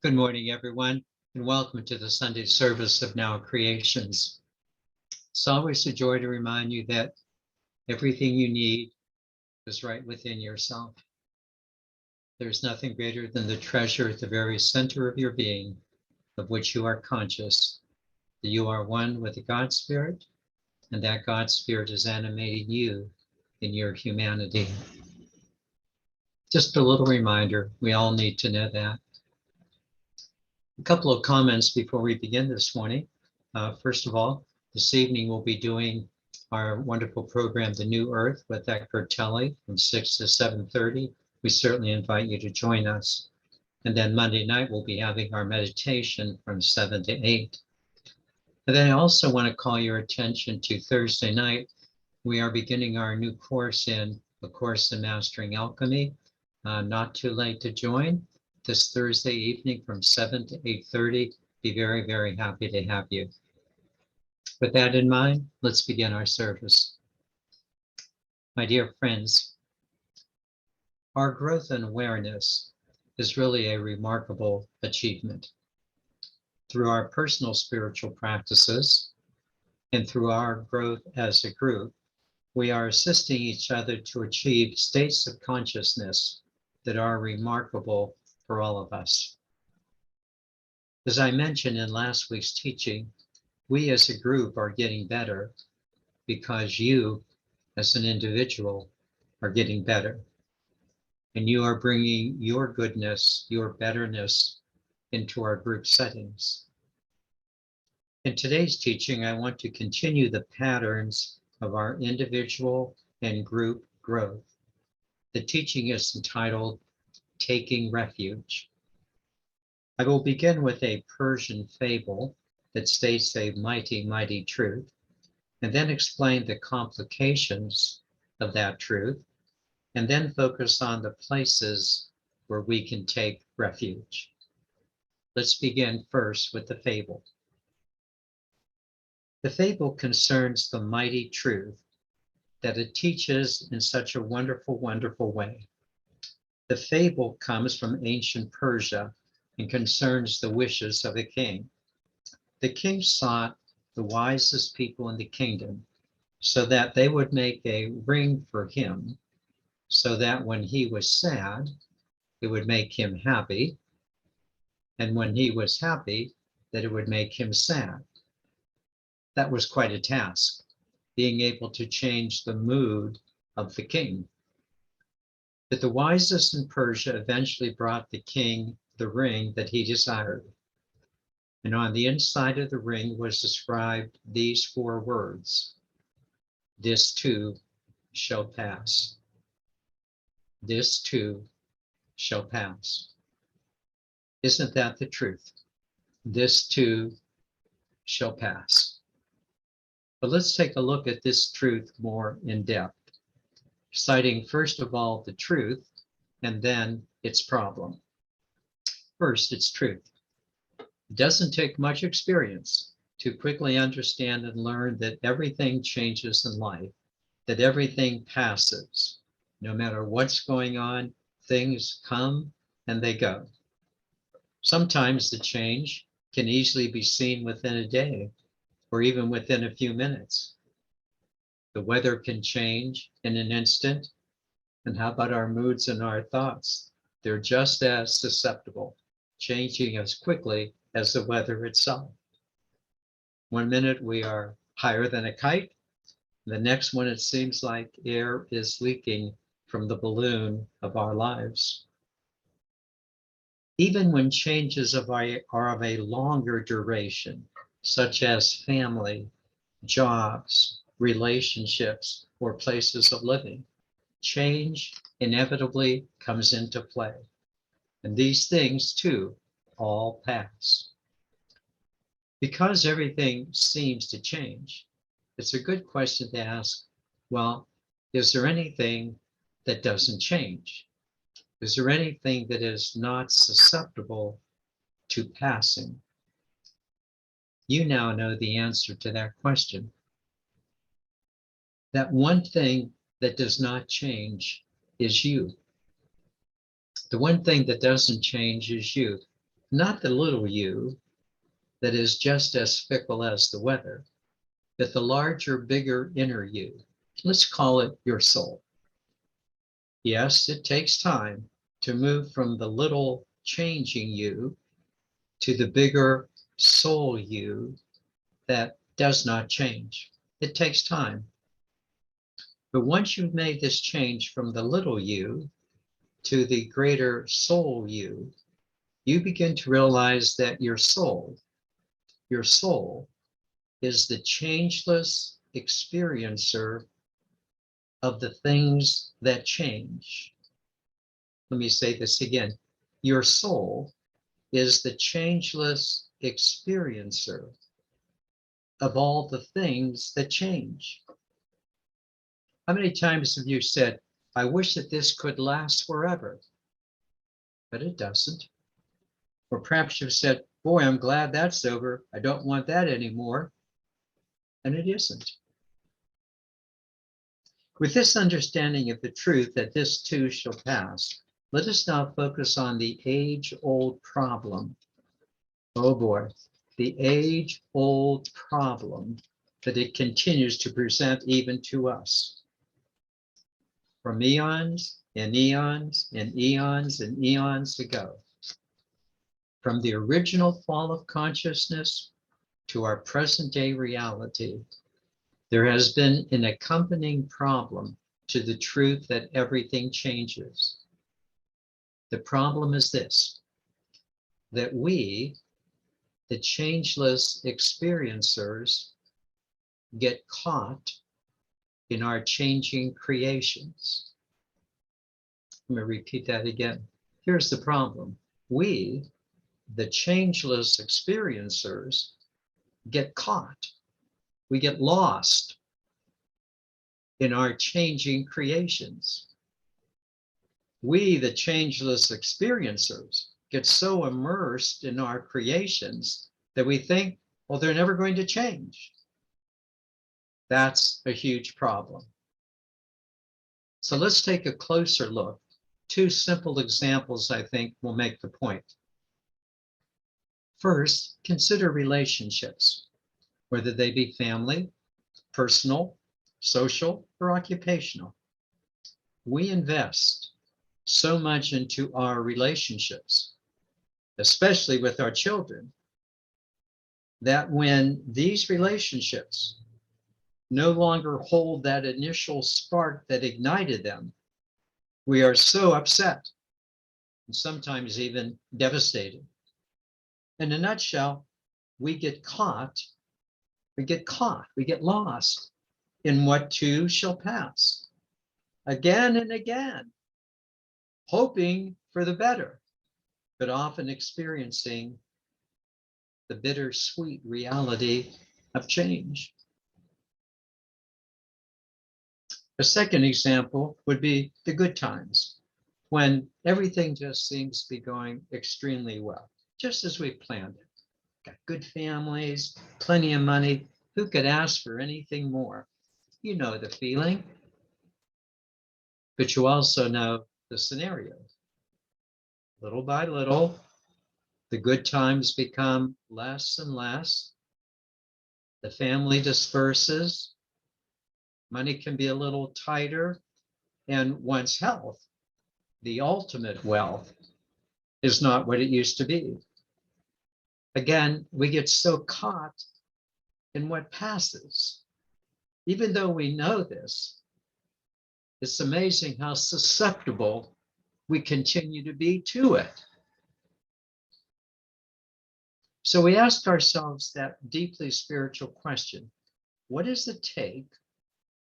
Good morning, everyone, and welcome to the Sunday service of Now Creations. It's always a joy to remind you that everything you need is right within yourself. There's nothing greater than the treasure at the very center of your being, of which you are conscious, that you are one with the God Spirit, and that God Spirit is animating you in your humanity. Just a little reminder, we all need to know that. A couple of comments before we begin this morning. First of all, this evening we'll be doing our wonderful program, The New Earth, with Eckhart Tolle from 6 to 7:30. We certainly invite you to join us. And then Monday night, we'll be having our meditation from 7 to 8. And then I also want to call your attention to Thursday night. We are beginning our new course in A Course in Mastering Alchemy. Not too late to join. This Thursday evening from 7 to 8:30. Be very, very happy to have you. With that in mind, let's begin our service. My dear friends, our growth in awareness is really a remarkable achievement. Through our personal spiritual practices and through our growth as a group, we are assisting each other to achieve states of consciousness that are remarkable for all of us. As I mentioned in last week's teaching, we as a group are getting better because you as an individual are getting better. And you are bringing your goodness, your betterness into our group settings. In today's teaching, I want to continue the patterns of our individual and group growth. The teaching is entitled Taking Refuge. I will begin with a Persian fable that states a mighty, mighty truth, and then explain the complications of that truth, and then focus on the places where we can take refuge. Let's begin first with the fable. The fable concerns the mighty truth that it teaches in such a wonderful, wonderful way. The fable comes from ancient Persia and concerns the wishes of a king. The king sought the wisest people in the kingdom so that they would make a ring for him, so that when he was sad, it would make him happy, and when he was happy, that it would make him sad. That was quite a task, being able to change the mood of the king. But the wisest in Persia eventually brought the king the ring that he desired. And on the inside of the ring was described these 4 words: this too shall pass. This too shall pass. Isn't that the truth? This too shall pass. But let's take a look at this truth more in depth, citing first of all the truth and then its problem. First, its truth. It doesn't take much experience to quickly understand and learn that everything changes in life, that everything passes. No matter what's going on, things come and they go. Sometimes the change can easily be seen within a day or even within a few minutes. The weather can change in an instant. And how about our moods and our thoughts? They're just as susceptible, changing as quickly as the weather itself. One minute we are higher than a kite. The next one it seems like air is leaking from the balloon of our lives. Even when changes are of a longer duration, such as family, jobs, relationships, or places of living, change inevitably comes into play. And these things too all pass. Because everything seems to change, it's a good question to ask, well, is there anything that doesn't change? Is there anything that is not susceptible to passing? You now know the answer to that question. That one thing that does not change is you. The one thing that doesn't change is you. not the little you that is just as fickle as the weather, but the larger, bigger inner you. Let's call it your soul. Yes, it takes time to move from the little changing you to the bigger soul you that does not change. It takes time. But once you've made this change from the little you to the greater soul you, you begin to realize that your soul is the changeless experiencer of the things that change. Let me say this again. Your soul is the changeless experiencer of all the things that change. How many times have you said, I wish that this could last forever, but it doesn't? Or perhaps you've said, boy, I'm glad that's over. I don't want that anymore. And it isn't. With this understanding of the truth that this too shall pass, let us now focus on the age-old problem. Oh boy, the age-old problem that it continues to present even to us. From eons and eons and eons and eons ago. From the original fall of consciousness to our present day reality, there has been an accompanying problem to the truth that everything changes. The problem is this, that we, the changeless experiencers, get caught in our changing creations. Let me repeat that again. Here's the problem. We, the changeless experiencers, get caught. We get lost in our changing creations. We, the changeless experiencers, get so immersed in our creations that we think, well, they're never going to change. That's a huge problem. So let's take a closer look. Two simple examples, I think, will make the point. First, consider relationships, whether they be family, personal, social, or occupational. We invest so much into our relationships, especially with our children, that when these relationships no longer hold that initial spark that ignited them, we are so upset and sometimes even devastated. In a nutshell, we get lost in what too shall pass again and again, hoping for the better, but often experiencing the bittersweet reality of change. A second example would be the good times, when everything just seems to be going extremely well, just as we planned it. Got good families, plenty of money. Who could ask for anything more? You know the feeling, but you also know the scenario. Little by little, the good times become less and less. The family disperses. Money can be a little tighter, and one's health, the ultimate wealth, is not what it used to be. Again, we get so caught in what passes. Even though we know this, it's amazing how susceptible we continue to be to it. So we ask ourselves that deeply spiritual question: what does it take?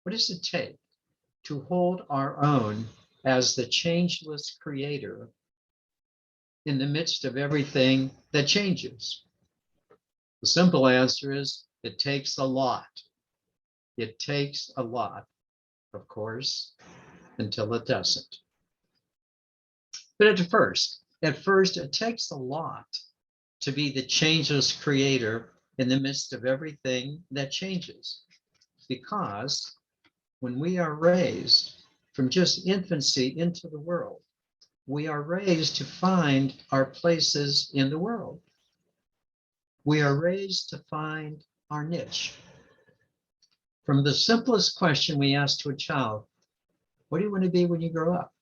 What does it take to hold our own as the changeless creator in the midst of everything that changes? The simple answer is it takes a lot. It takes a lot, of course, until it doesn't. But at first, it takes a lot to be the changeless creator in the midst of everything that changes. Because when we are raised from just infancy into the world, we are raised to find our places in the world. We are raised to find our niche. From the simplest question we ask to a child, what do you want to be when you grow up?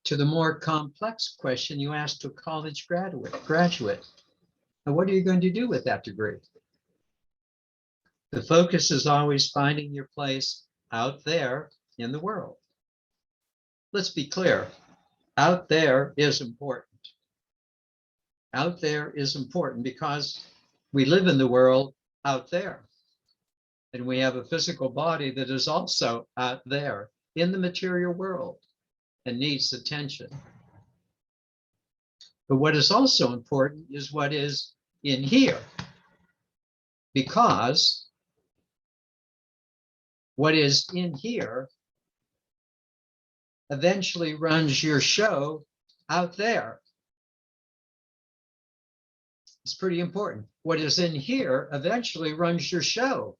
To the more complex question you ask to a college graduate, now what are you going to do with that degree? The focus is always finding your place out there in the world. Let's be clear, out there is important. Out there is important because we live in the world out there. And we have a physical body that is also out there in the material world and needs attention. But what is also important is what is in here, because what is in here eventually runs your show out there. It's pretty important. What is in here eventually runs your show,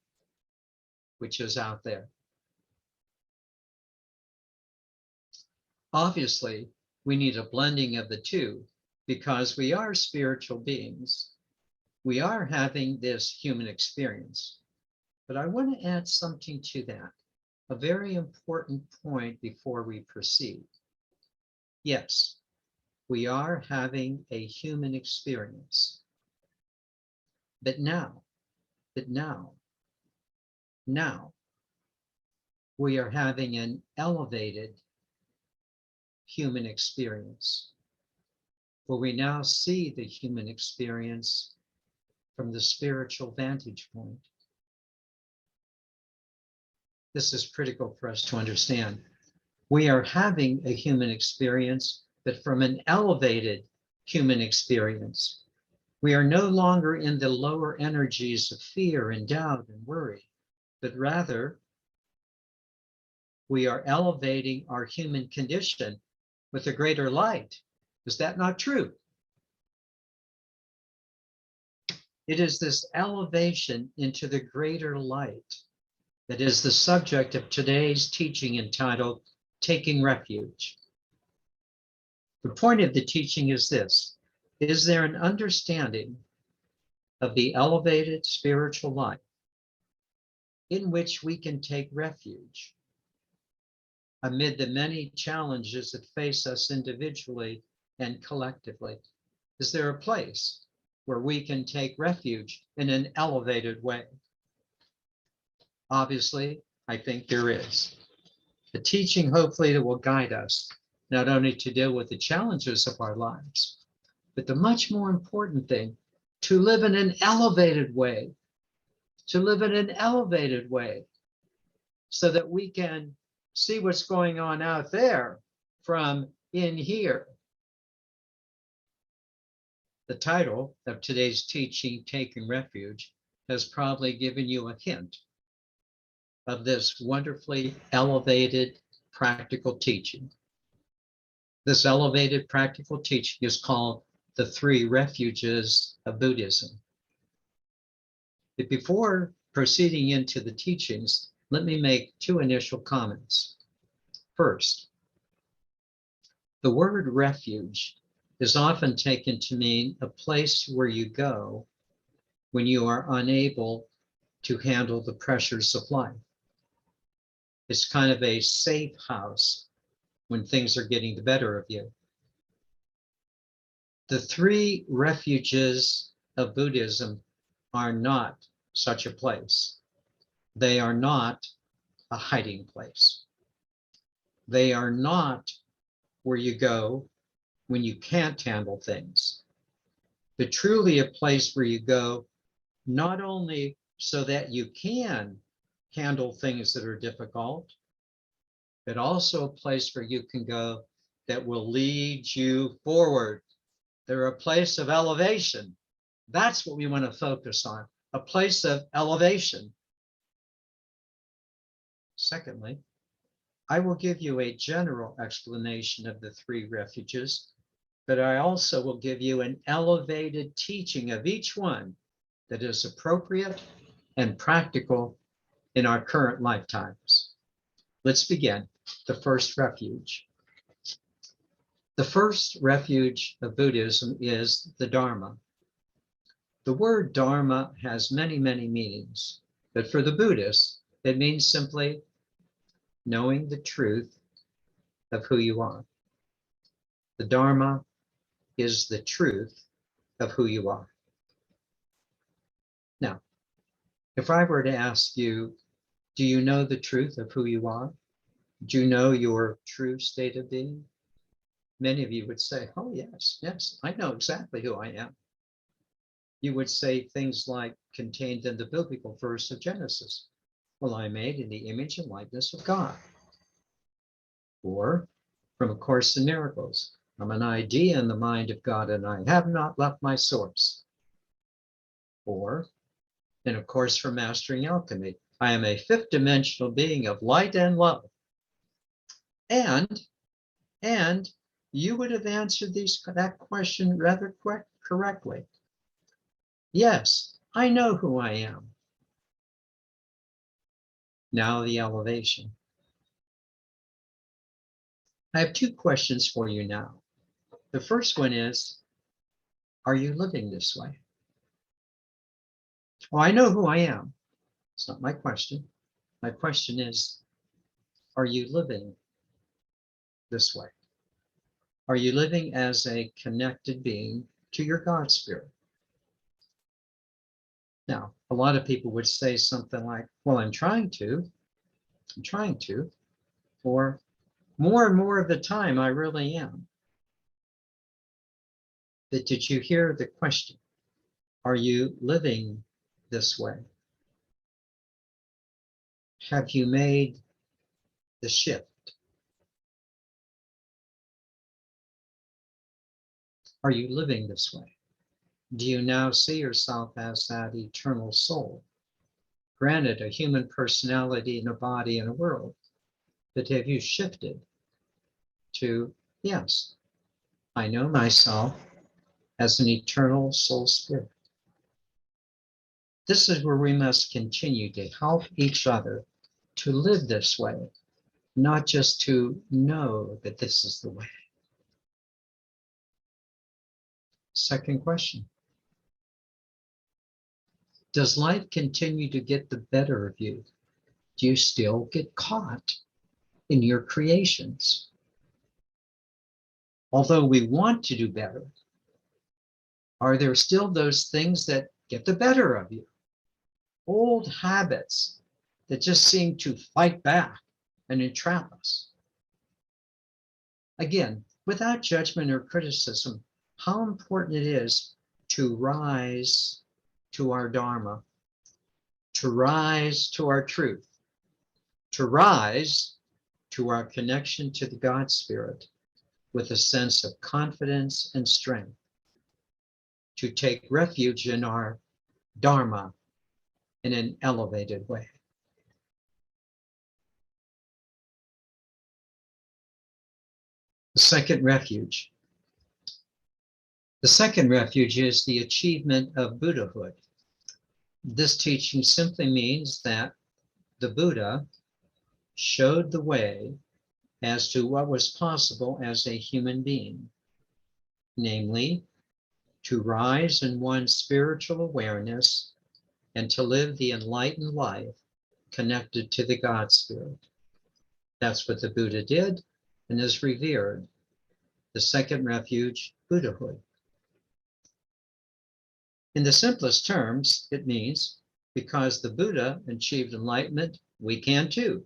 which is out there. Obviously, we need a blending of the two because we are spiritual beings. We are having this human experience. But I want to add something to that, a very important point before we proceed. Yes, we are having a human experience. But now, we are having an elevated human experience, where we now see the human experience from the spiritual vantage point. This is critical for us to understand. We are having a human experience, but from an elevated human experience. We are no longer in the lower energies of fear and doubt and worry, but rather we are elevating our human condition with a greater light. Is that not true? It is this elevation into the greater light that is the subject of today's teaching entitled Taking Refuge. The point of the teaching is this: is there an understanding of the elevated spiritual life in which we can take refuge amid the many challenges that face us individually and collectively? Is there a place where we can take refuge in an elevated way? Obviously, I think there is. A teaching, hopefully, that will guide us not only to deal with the challenges of our lives, but the much more important thing, to live in an elevated way, so that we can see what's going on out there from in here. The title of today's teaching, Taking Refuge, has probably given you a hint of this wonderfully elevated practical teaching. This elevated practical teaching is called the Three Refuges of Buddhism. But before proceeding into the teachings, let me make two initial comments. First, the word refuge is often taken to mean a place where you go when you are unable to handle the pressures of life. It's kind of a safe house when things are getting the better of you. The three refuges of Buddhism are not such a place. They are not a hiding place. They are not where you go when you can't handle things, but truly a place where you go not only so that you can handle things that are difficult, but also a place where you can go that will lead you forward. They're a place of elevation. That's what we want to focus on, a place of elevation. Secondly, I will give you a general explanation of the three refuges, but I also will give you an elevated teaching of each one that is appropriate and practical in our current lifetimes. Let's begin. The first refuge. The first refuge of Buddhism is the Dharma. The word Dharma has many, many meanings, but for the Buddhists, it means simply knowing the truth of who you are. The Dharma is the truth of who you are. Now, if I were to ask you, do you know the truth of who you are? Do you know your true state of being? Many of you would say, oh, yes, I know exactly who I am. You would say things like contained in the biblical verse of Genesis. Well, I'm made in the image and likeness of God. Or from A Course in Miracles, I'm an idea in the mind of God and I have not left my source. Or in A Course for Mastering Alchemy, I am a fifth dimensional being of light and love. And you would have answered that question rather correctly. Yes, I know who I am. Now the elevation. I have two questions for you now. The first one is, are you living this way? Well, I know who I am. It's not my question. My question is, are you living this way? Are you living as a connected being to your God spirit? Now, a lot of people would say something like, well, I'm trying to, or more and more of the time, I really am. But did you hear the question? Are you living this way? Have you made the shift? Are you living this way? Do you now see yourself as that eternal soul? Granted, a human personality and a body and a world, but have you shifted to, yes, I know myself as an eternal soul spirit? This is where we must continue to help each other to live this way, not just to know that this is the way. Second question. Does life continue to get the better of you? Do you still get caught in your creations? Although we want to do better, are there still those things that get the better of you? Old habits that just seem to fight back and entrap us. Again, without judgment or criticism, how important it is to rise to our Dharma, to rise to our truth, to rise to our connection to the God Spirit with a sense of confidence and strength, to take refuge in our Dharma in an elevated way. The second refuge. The second refuge is the achievement of Buddhahood. This teaching simply means that the Buddha showed the way as to what was possible as a human being, namely, to rise in one's spiritual awareness and to live the enlightened life connected to the God Spirit. That's what the Buddha did and is revered. The second refuge, Buddhahood. In the simplest terms, it means because the Buddha achieved enlightenment, we can too.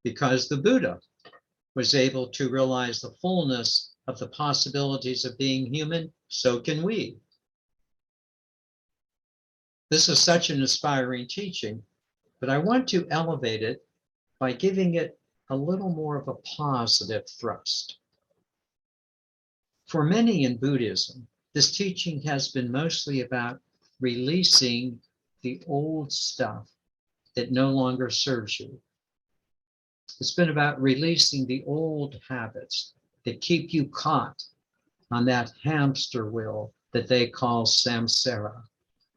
Because the Buddha was able to realize the fullness of the possibilities of being human, so can we. This is such an inspiring teaching, but I want to elevate it by giving it a little more of a positive thrust. For many in Buddhism, this teaching has been mostly about releasing the old stuff that no longer serves you. It's been about releasing the old habits that keep you caught on that hamster wheel that they call samsara,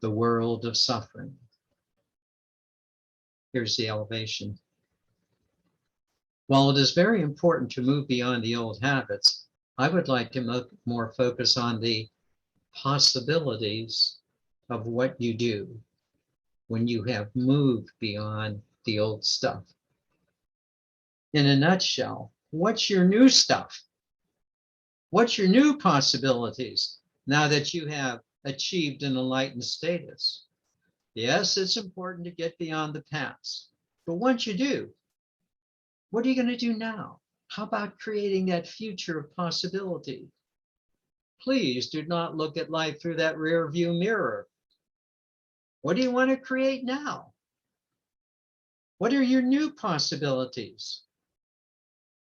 the world of suffering. Here's the elevation. While it is very important to move beyond the old habits, I would like to more focus on the possibilities of what you do when you have moved beyond the old stuff. In a nutshell, what's your new stuff? What's your new possibilities now that you have achieved an enlightened status? Yes, it's important to get beyond the past, but once you do, what are you going to do now? How about creating that future of possibility? Please do not look at life through that rear view mirror. What do you want to create now? What are your new possibilities?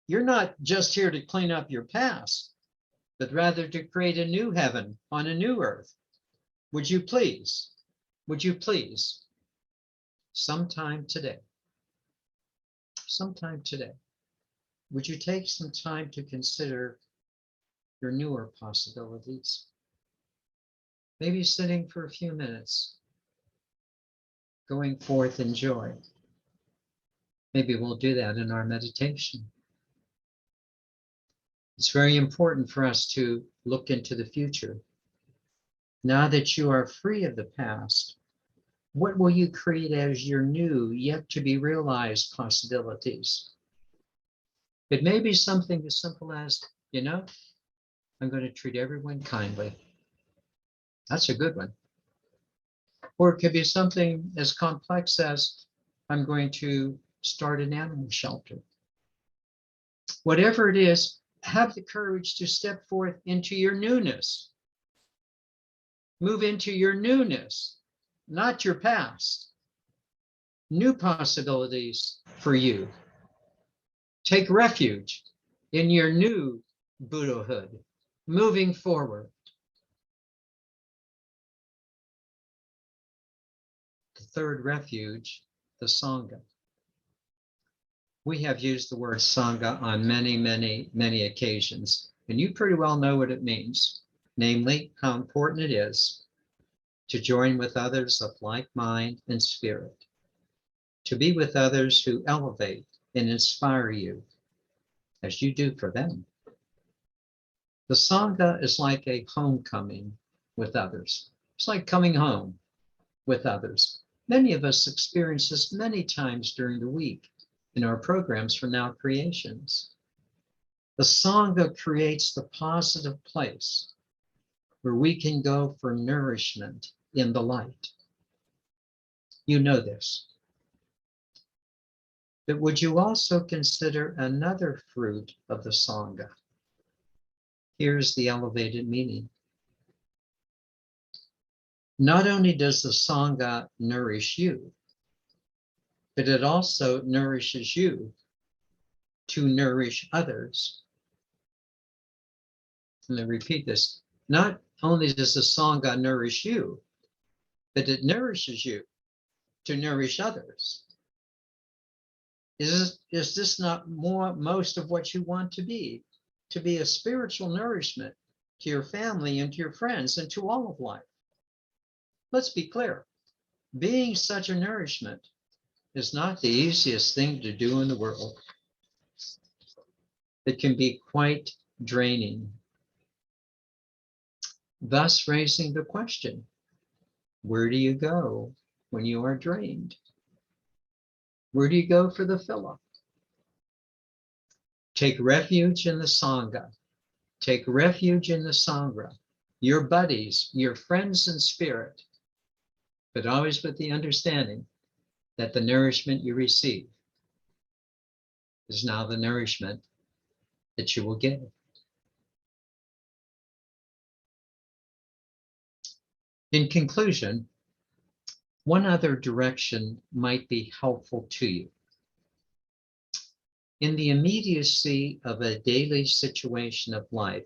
You're not just here to clean up your past, but rather to create a new heaven on a new earth. Would you please, sometime today, would you take some time to consider your newer possibilities? Maybe sitting for a few minutes, going forth in joy. Maybe we'll do that in our meditation. It's very important for us to look into the future. Now that you are free of the past, what will you create as your new, yet to be realized possibilities? It may be something as simple as, I'm going to treat everyone kindly. That's a good one. Or it could be something as complex as, I'm going to start an animal shelter. Whatever it is, have the courage to step forth into your newness. Move into your newness, not your past. New possibilities for you. Take refuge in your new Buddhahood, moving forward. The third refuge, the Sangha. We have used the word Sangha on many, many, many occasions, and you pretty well know what it means, namely how important it is to join with others of like mind and spirit, to be with others who elevate and inspire you as you do for them. The Sangha is like a homecoming with others. It's like coming home with others. Many of us experience this many times during the week in our programs for Now Creations. The Sangha creates the positive place where we can go for nourishment in the light. You know this. But would you also consider another fruit of the Sangha? Here's the elevated meaning. Not only does the Sangha nourish you, but it also nourishes you to nourish others. Let me repeat this. Not only does the Sangha nourish you, but it nourishes you to nourish others. Is this not most of what you want to be? To be a spiritual nourishment to your family and to your friends and to all of life. Let's be clear. Being such a nourishment is not the easiest thing to do in the world. It can be quite draining. Thus raising the question, where do you go when you are drained? Where do you go for the fill-up? Take refuge in the Sangha. Take refuge in the Sangha, your buddies, your friends in spirit, but always with the understanding that the nourishment you receive is now the nourishment that you will give. In conclusion, one other direction might be helpful to you. In the immediacy of a daily situation of life,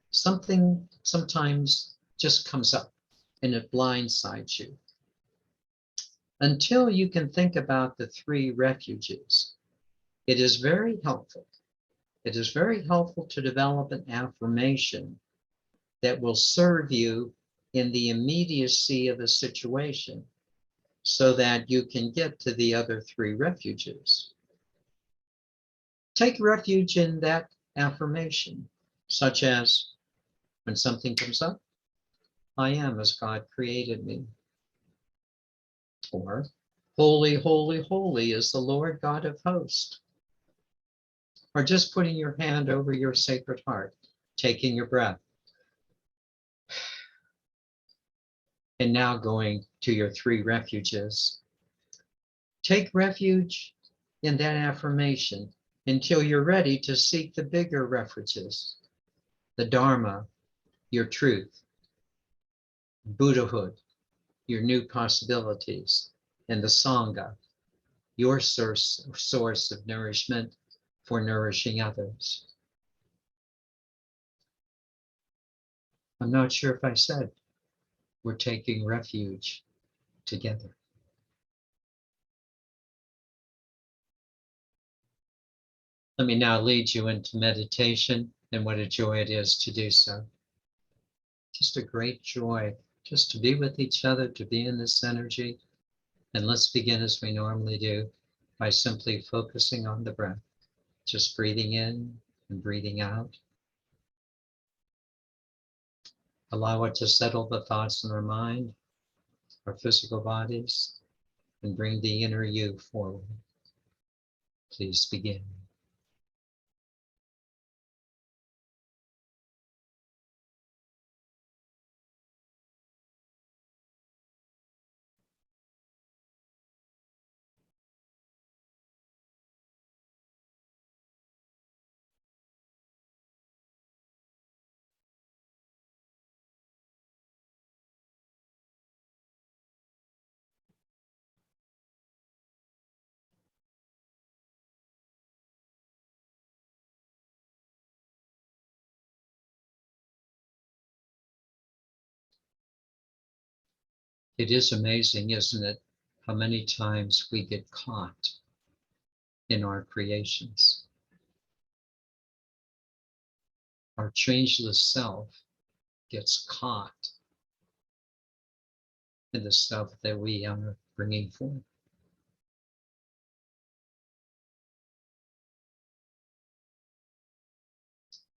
something sometimes just comes up and it blindsides you. Until you can think about the three refuges, it is very helpful. It is very helpful to develop an affirmation that will serve you in the immediacy of a situation so that you can get to the other three refuges. Take refuge in that affirmation, such as when something comes up, I am as God created me. Or, holy, holy, holy is the Lord God of hosts. Or just putting your hand over your sacred heart, taking your breath. And now going to your 3 refuges. Take refuge in that affirmation until you're ready to seek the bigger refuges. The Dharma, your truth. Buddhahood, your new possibilities. And the Sangha, your source of nourishment for nourishing others. I'm not sure if I said we're taking refuge together. Let me now lead you into meditation, and what a joy it is to do so. Just a great joy just to be with each other, to be in this energy. And let's begin as we normally do by simply focusing on the breath, just breathing in and breathing out. Allow it to settle the thoughts in our mind, our physical bodies, and bring the inner you forward. Please begin. It is amazing, isn't it, how many times we get caught in our creations. Our changeless self gets caught in the stuff that we are bringing forth.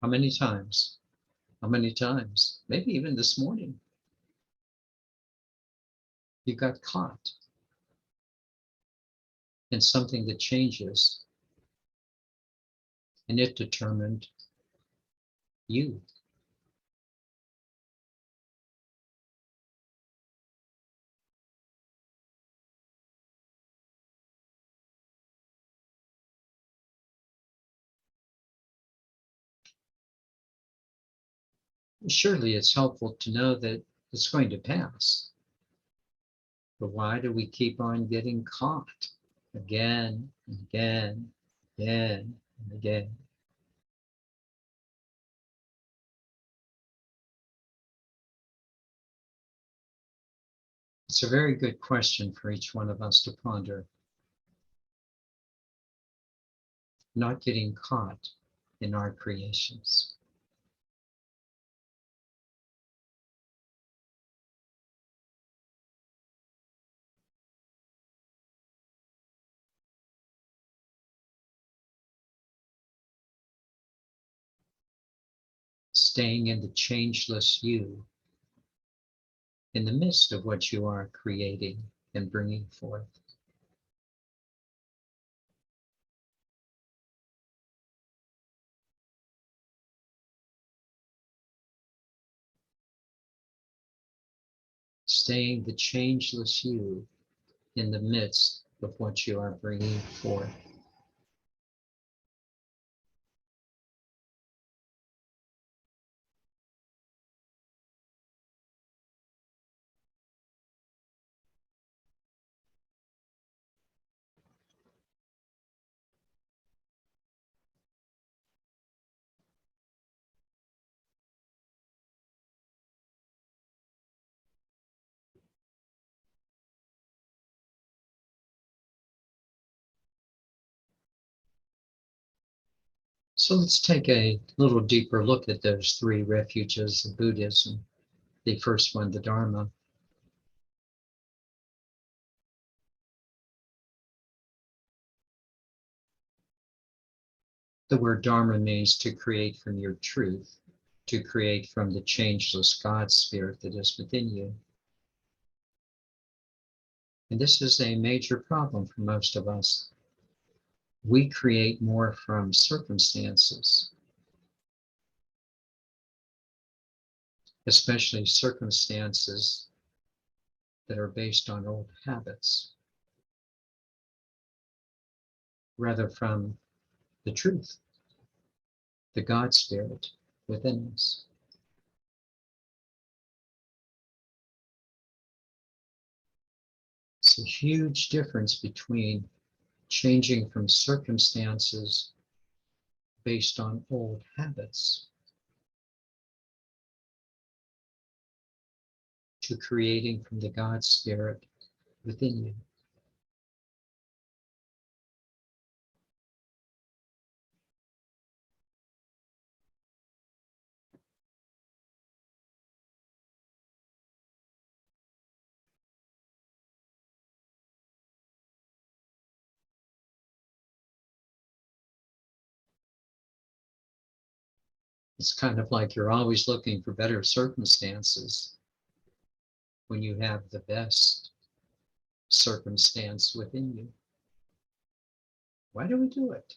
How many times? How many times? Maybe even this morning, you got caught in something that changes, and it determined you. Surely it's helpful to know that it's going to pass. But why do we keep on getting caught again and again, again and again? It's a very good question for each one of us to ponder. Not getting caught in our creations. Staying in the changeless you, in the midst of what you are creating and bringing forth. Staying the changeless you in the midst of what you are bringing forth. So let's take a little deeper look at those 3 refuges of Buddhism. The first one, the Dharma. The word Dharma means to create from your truth, to create from the changeless God spirit that is within you. And this is a major problem for most of us. We create more from circumstances, especially circumstances that are based on old habits, rather from the truth, the God spirit within us. It's a huge difference between changing from circumstances based on old habits to creating from the God spirit within you. It's kind of like you're always looking for better circumstances when you have the best circumstance within you. Why do we do it?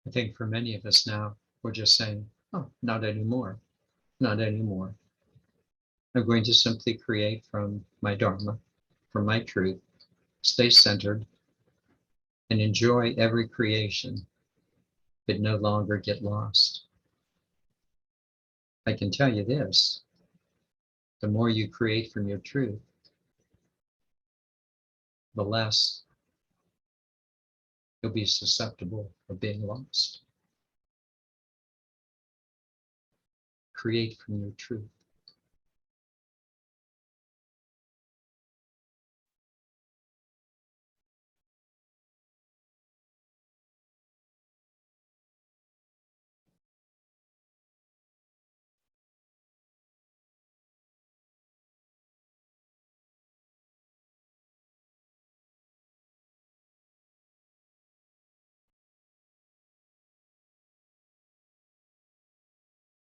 I think for many of us now, we're just saying, oh, not anymore, not anymore. I'm going to simply create from my Dharma, from my truth, stay centered, and enjoy every creation, but no longer get lost. I can tell you this, the more you create from your truth, the less you'll be susceptible of being lost. Create from your truth.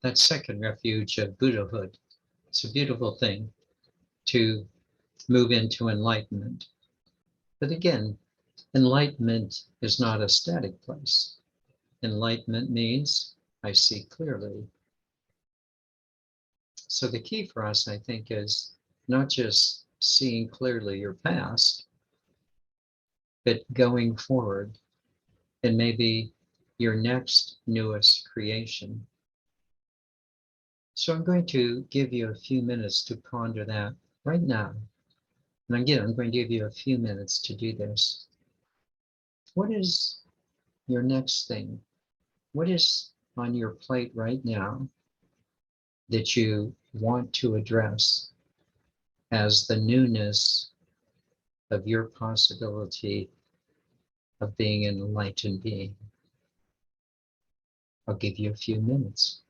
That second refuge of Buddhahood, it's a beautiful thing to move into enlightenment. But again, enlightenment is not a static place. Enlightenment means I see clearly. So the key for us, I think, is not just seeing clearly your past, but going forward and maybe your next newest creation. So I'm going to give you a few minutes to ponder that right now. And again, I'm going to give you a few minutes to do this. What is your next thing? What is on your plate right now that you want to address as the newness of your possibility of being an enlightened being? I'll give you a few minutes.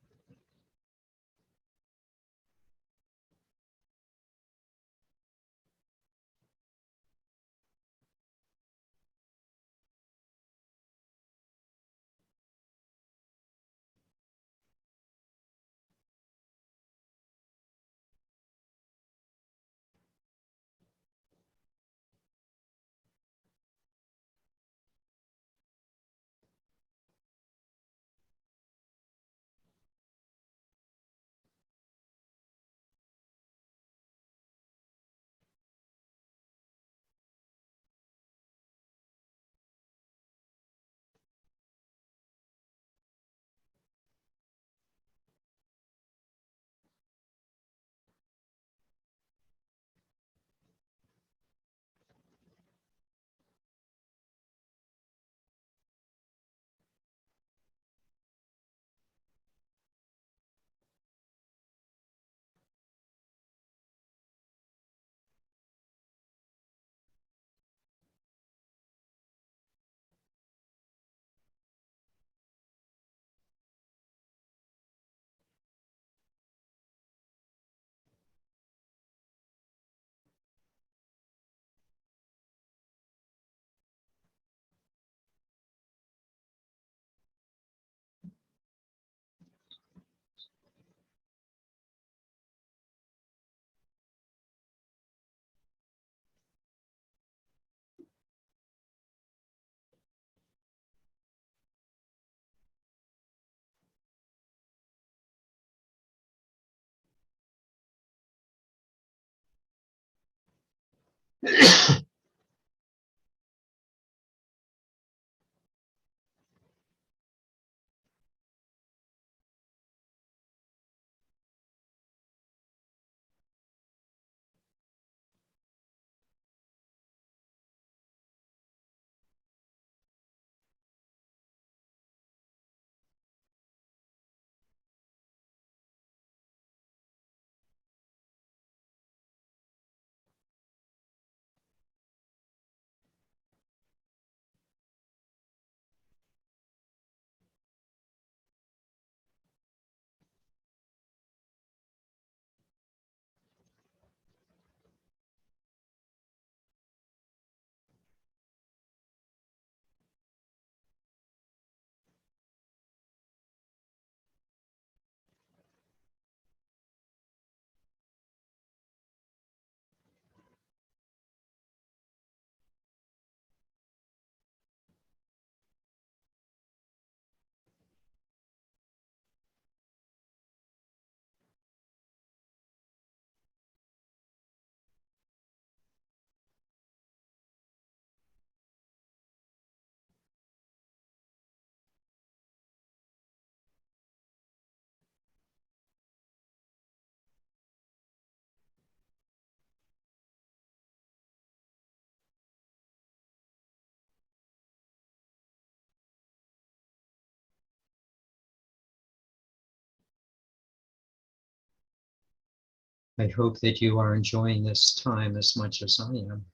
I hope that you are enjoying this time as much as I am.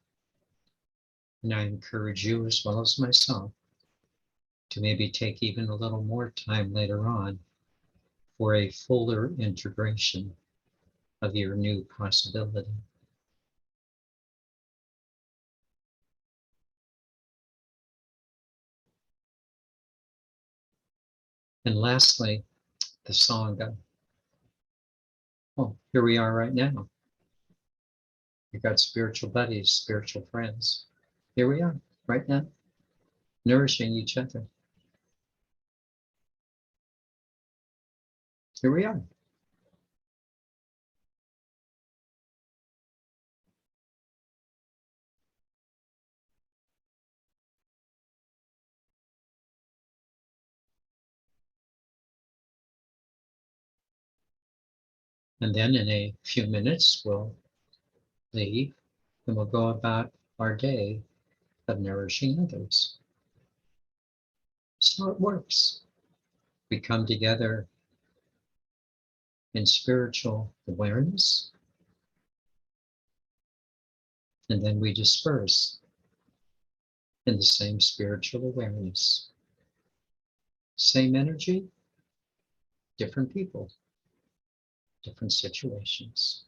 And I encourage you, as well as myself, to maybe take even a little more time later on for a fuller integration of your new possibility. And lastly, the Sangha. Well, here we are right now. We've got spiritual buddies, spiritual friends. Here we are right now, nourishing each other. Here we are. And then in a few minutes, we'll leave and we'll go about our day of nourishing others. So it works. We come together in spiritual awareness, and then we disperse in the same spiritual awareness. Same energy, different people, different situations.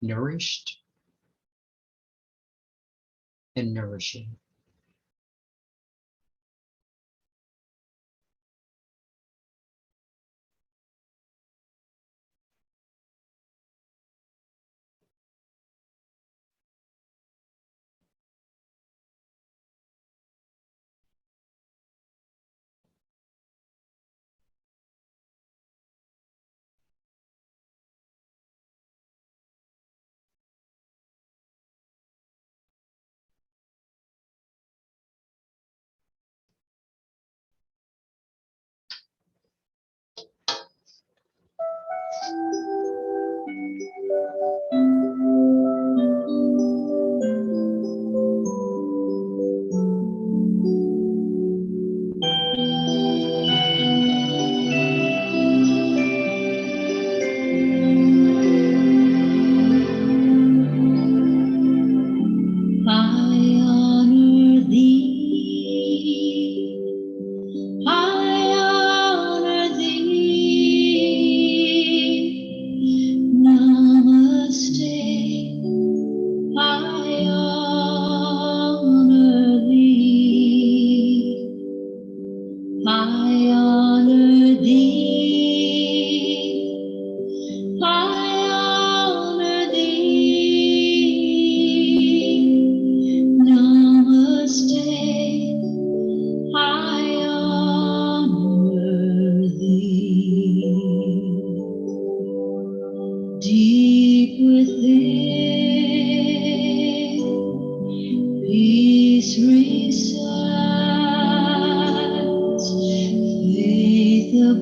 Nourished and nourishing.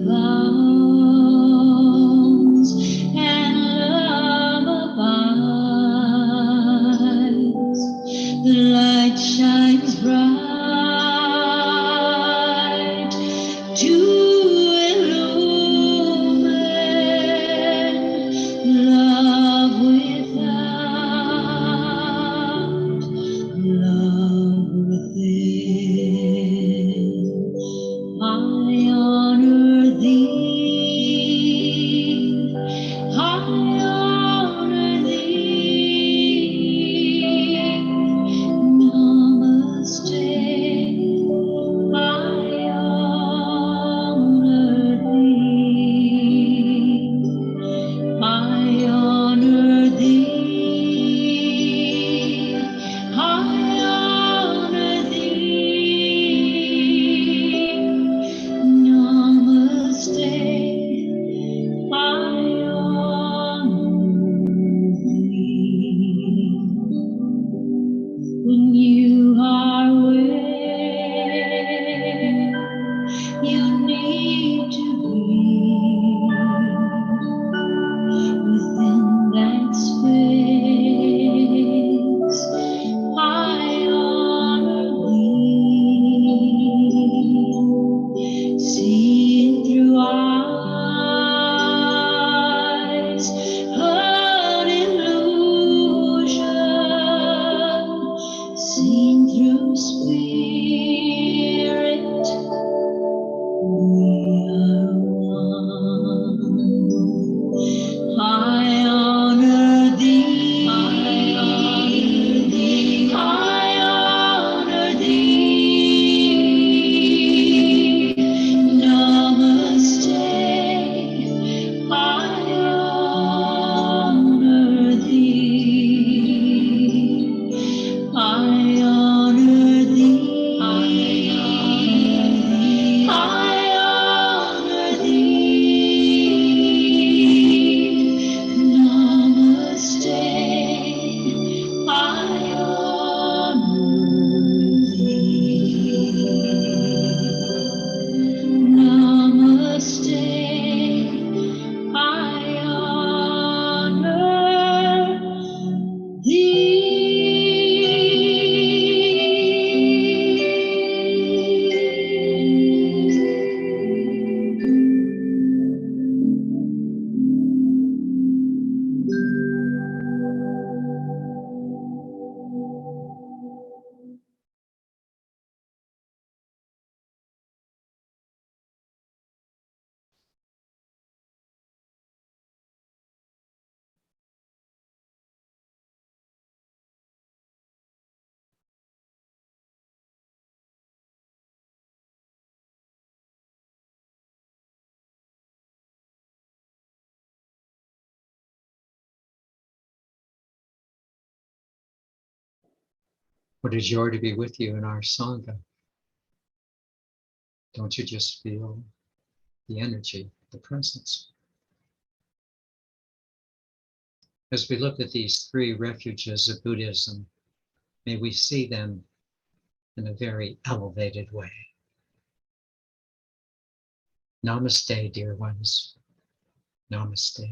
abounds and love abides. The light shines bright to illumine love without, love within. I honor thee, I honor thee. Namaste, I honor thee, I honor thee, I honor thee. Namaste, I honor thee. When you are where you need to be, within that space, I honor thee. Seeing through eyes of illusion, seeing through spirit, we are one. I honor thee, I honor thee, I honor thee. Namaste, I honor thee, I honor thee, I honor thee. Namaste, I honor thee. Namaste, I honor What a joy to be with you in our Sangha. Don't you just feel the energy, the presence? As we look at these three refuges of Buddhism, may we see them in a very elevated way. Namaste, dear ones. Namaste.